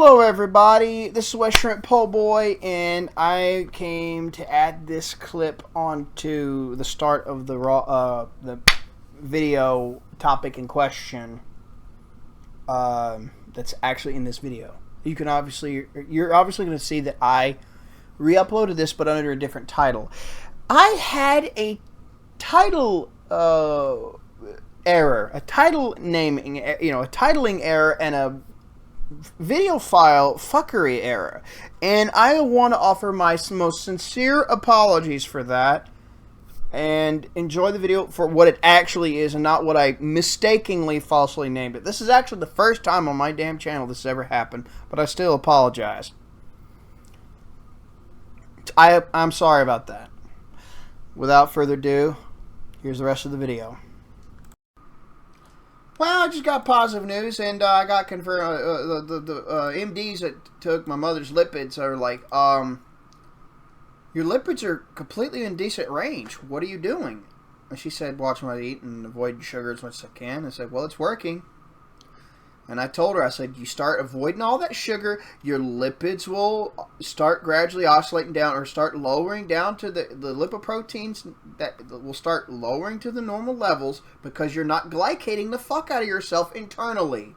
Hello everybody, this is West Shrimp Po' Boy, and I came to add this clip onto the start of the video topic in question. That's actually in this video. You're obviously going to see that I re-uploaded this, but under a different title. I had a title error, a title naming, a titling error, and a video file fuckery error, and I want to offer my most sincere apologies for that, and enjoy the video for what it actually is and not what I mistakenly falsely named it. This is actually the first time on my damn channel this has ever happened, but I still apologize. I'm sorry about that. Without further ado, here's the rest of the video. Well, I just got positive news, and I got confirmed. The MDs that took my mother's lipids are like, your lipids are completely in decent range. What are you doing? And she said, watching what I eat and avoid sugar as much as I can. I said, well, it's working. And I told her, I said, you start avoiding all that sugar, your lipids will start gradually oscillating down or start lowering down to the lipoproteins that will start lowering to the normal levels because you're not glycating the fuck out of yourself internally.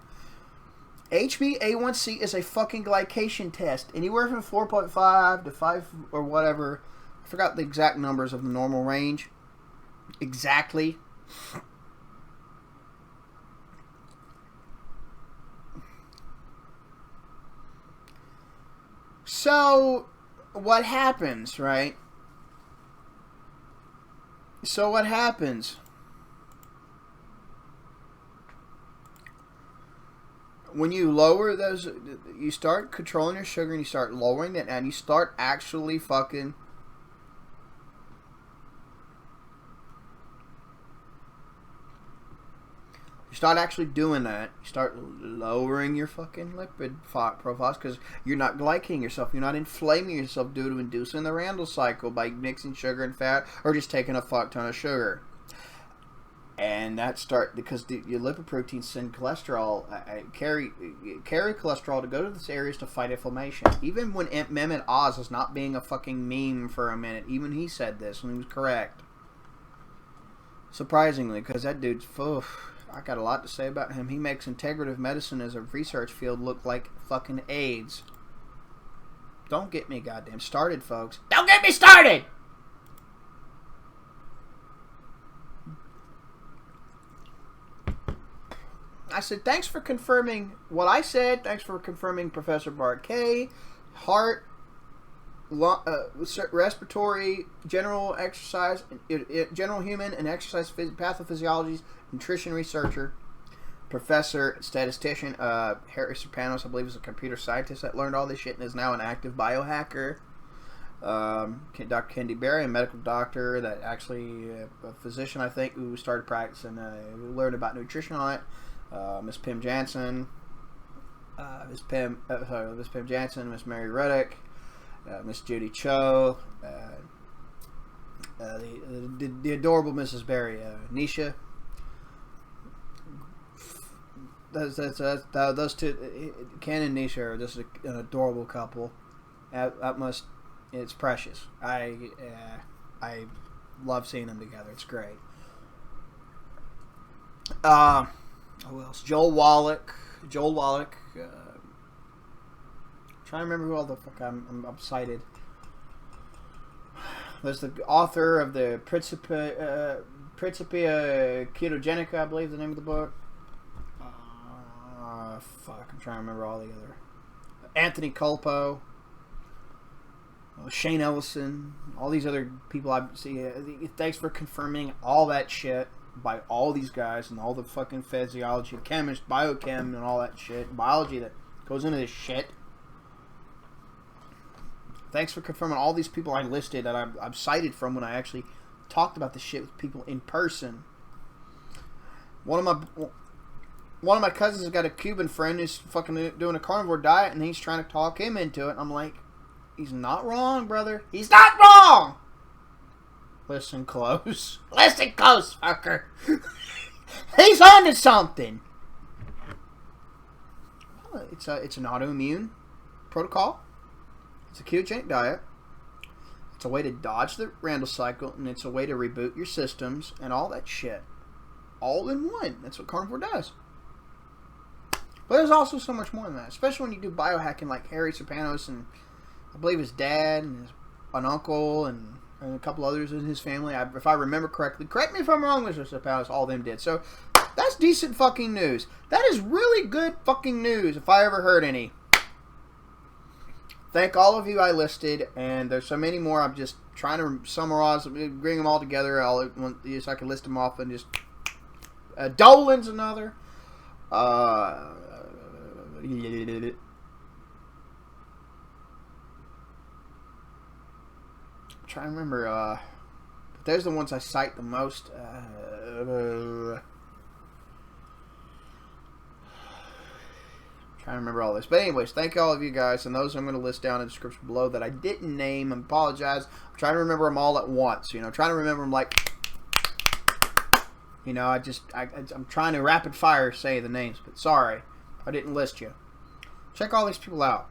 HbA1c is a fucking glycation test. Anywhere from 4.5 to 5 or whatever. I forgot the exact numbers of the normal range. Exactly. So, what happens, right? So, what happens? When you lower those, you start controlling your sugar and you start lowering it, and you start actually fucking start actually doing that. You start lowering your fucking lipid profiles because you're not glycating yourself. You're not inflaming yourself due to inducing the Randle cycle by mixing sugar and fat or just taking a fuck ton of sugar. And that because your lipoproteins send cholesterol, carry cholesterol to go to these areas to fight inflammation. Even when Mehmet Oz was not being a fucking meme for a minute, even he said this and he was correct. Surprisingly, because that dude's I got a lot to say about him. He makes integrative medicine as a research field look like fucking AIDS. Don't get me goddamn started, folks. Don't get me started! I said, thanks for confirming what I said. Thanks for confirming Professor Bart K. Heart, respiratory, general exercise, general human and exercise pathophysiology, nutrition researcher, professor, statistician, Harry Serpanos, I believe, is a computer scientist that learned all this shit and is now an active biohacker. Dr. Kendi Berry, a medical doctor that actually, a physician, I think, who started practicing, learned about nutrition on it. Miss Pim Jansen, Miss Pim Jansen, Miss Mary Ruddick, Miss Judy Cho, the adorable Mrs. Berry, Nisha. Those two, Ken and Nisha, are just an adorable couple. It's precious. I love seeing them together. It's great. Who else? Joel Wallach. Trying to remember who all the fuck I'm cited. There's the author of the Principia Ketogenica, I believe the name of the book. Fuck, I'm trying to remember all the other. Anthony Colpo. Shane Ellison. All these other people I see. Thanks for confirming all that shit by all these guys and all the fucking physiology, chemist, biochem, and all that shit. Biology that goes into this shit. Thanks for confirming all these people I listed that I'm cited from when I actually talked about this shit with people in person. One of my cousins has got a Cuban friend who's fucking doing a carnivore diet, and he's trying to talk him into it. I'm like, he's not wrong, brother. He's not wrong! Listen close. Listen close, fucker. He's on to something. it's an autoimmune protocol. It's a ketogenic diet. It's a way to dodge the Randall cycle, and it's a way to reboot your systems and all that shit. All in one. That's what carnivore does. But there's also so much more than that, especially when you do biohacking like Harry Serpanos and I believe his dad and an uncle and a couple others in his family. If I remember correctly, correct me if I'm wrong, Mr. Serpanos, all of them did. So that's decent fucking news. That is really good fucking news if I ever heard any. Thank all of you I listed, and there's so many more. I'm just trying to summarize, bring them all together. So I can list them off and just... Dolan's another. I'm trying to remember. There's the ones I cite the most. Trying to remember all this. But anyways, thank all of you guys, and those I'm going to list down in the description below that I didn't name. I apologize. I'm trying to remember them all at once. You know, trying to remember them like... You know, I'm trying to rapid fire say the names, but sorry, I didn't list you. Check all these people out.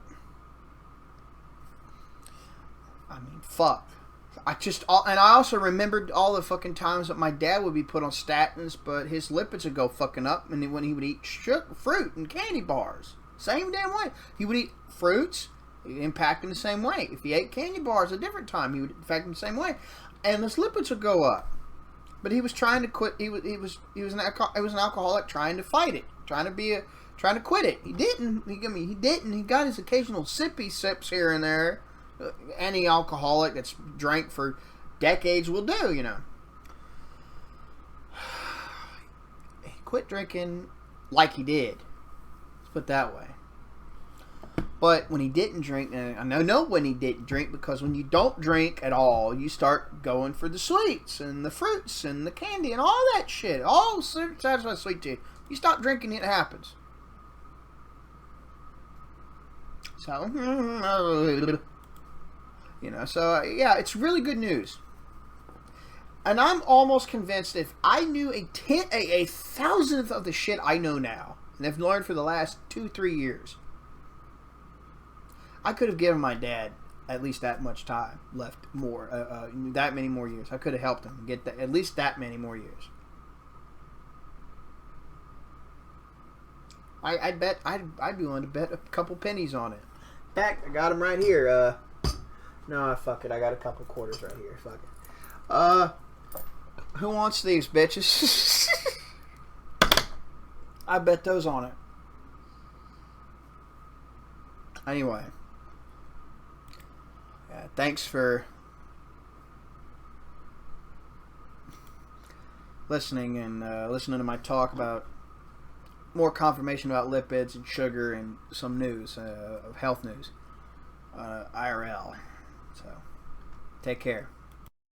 I mean, fuck. And I also remembered all the fucking times that my dad would be put on statins, but his lipids would go fucking up, and when he would eat fruit and candy bars, same damn way. He would eat fruits, it would impact him the same way. If he ate candy bars a different time, he would affect him the same way, and his lipids would go up. But he was trying to quit. He was an alcoholic trying to fight it, trying to quit it. He didn't. He didn't. He got his occasional sippy sips here and there. Any alcoholic that's drank for decades will do, you know. He quit drinking like he did. Let's put it that way. But when he didn't drink, and I know when he didn't drink, because when you don't drink at all, you start going for the sweets and the fruits and the candy and all that shit. All satisfy sweet tooth. You stop drinking, it happens. So, you know, so yeah, it's really good news. And I'm almost convinced if I knew a thousandth of the shit I know now, and I've learned for the last 2-3 years, I could have given my dad at least that much time left, that many more years. I could have helped him get at least that many more years. I'd be willing to bet a couple pennies on it. In fact, I got them right here. No, fuck it. I got a couple quarters right here. Fuck it. Who wants these, bitches? I bet those on it. Anyway. Thanks for listening and listening to my talk about more confirmation about lipids and sugar and some news of health news, IRL. So, take care.